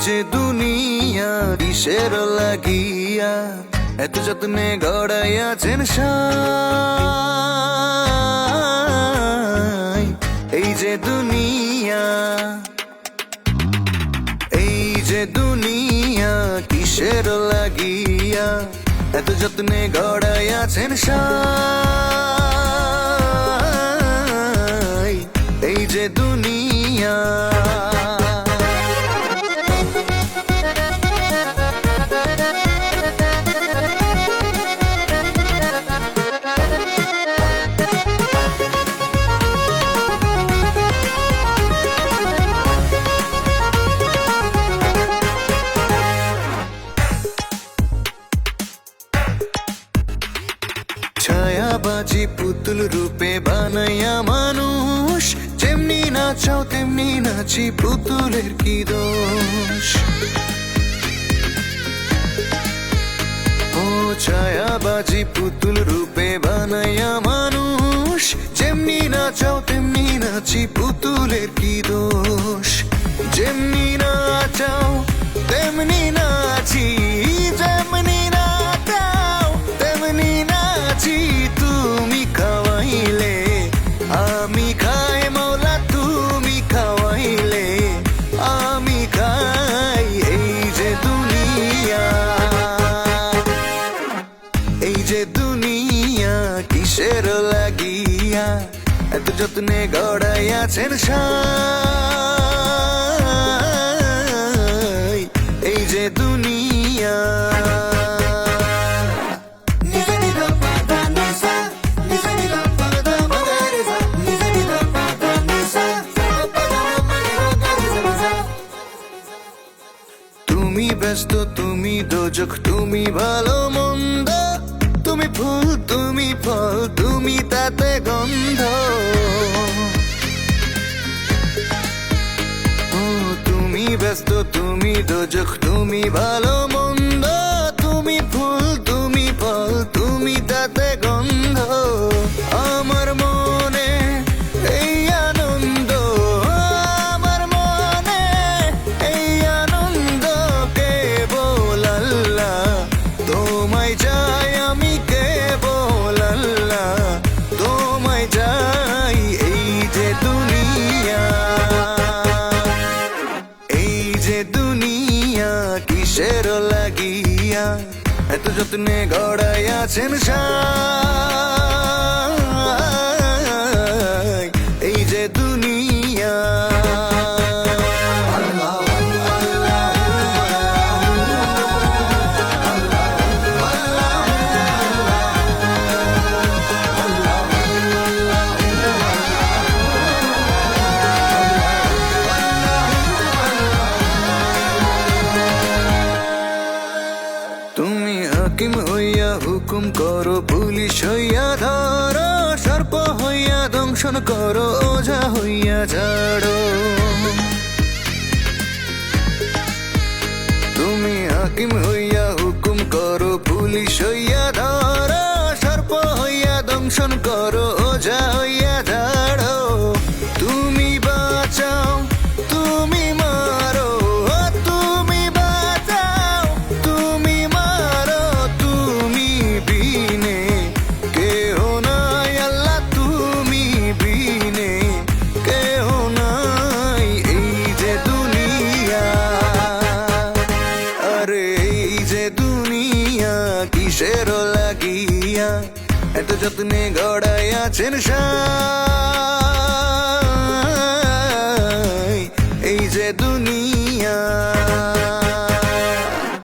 যে দুনিয়া কিসের লাগিয়া এত যত্নে গড়াইয়াছেন সাই। এই যে দুনিয়া, এই যে দুনিয়া কিসের লাগিয়া এত যত্নে গড়াইয়াছেন সাই। এই যে দুনিয়া, ছায়াবাজি পুতুল রূপে বানাইয়া মানুষ, যেমনি নাচাও তেমনি নাচি, পুতুলের কি দোষ। ও ছায়াবাজি পুতুল রূপে বানাইয়া মানুষ, যেমনি নাচাও তেমনি নাচি, পুতুলের কি দোষ। যেমনি নাচাও তেমনি নাচি, যেমনি নাচাও তেমনি নাচি। তুমি খাওয়াইলে আমি খাই মৌলা, তুমি খাওয়াইলে আমি খাই। এই যে দুনিয়া, এই যে দুনিয়া কিসের লাগিয়া এত যত্নে গড়াইয়াছেন সাই। এই যে দুনিয়া, তুমি ব্যস্ত, তুমি দোজখ, তুমি ভালো মন্দ, তুমি ফুল, তুমি ফল, তুমি তাতে গন্ধ। ও তুমি ব্যস্ত, তুমি দোজখ, তুমি ভালো মন্দ, তুমি ফুল, তুমি ফল, তুমি তাতে গন্ধ। আমার মনে এই আনন্দ, আমার মনে এই আনন্দ, কেবল আল্লাহ তোমায় চাই, আমি কেবল আল্লাহ তোমায় চাই। এই যে দুনিয়া, এই যে দুনিয়া কিসের লাগিয়া এত যত্নে গড়াইয়াছেন সাই। এই যে দুনিয়া, তুমি হাকিম হইয়া হুকুম করো, পুলিশ হইয়া ধরো, সর্প হইয়া দংশন করো, ওঝা হইয়া ঝাড়ো। তুমি হাকিম হইয়া হুকুম করো, পুলিশ হইয়া ধরো, সর্প হইয়া দংশন করো, ওঝা হইয়া ঝাড়ো। তুমি বাঁচাও, তুমি মারো, তুমি বাঁচাও, তুমি মারো, তুমি বিনে কেহ নাই আল্লাহ, তুমি বিনে কেহ নাই। এই যে দুনিয়া, আরে এই যে দুনিয়া কিসের লাগিয়া এত যত্নে গড়াইয়াছেন সাই।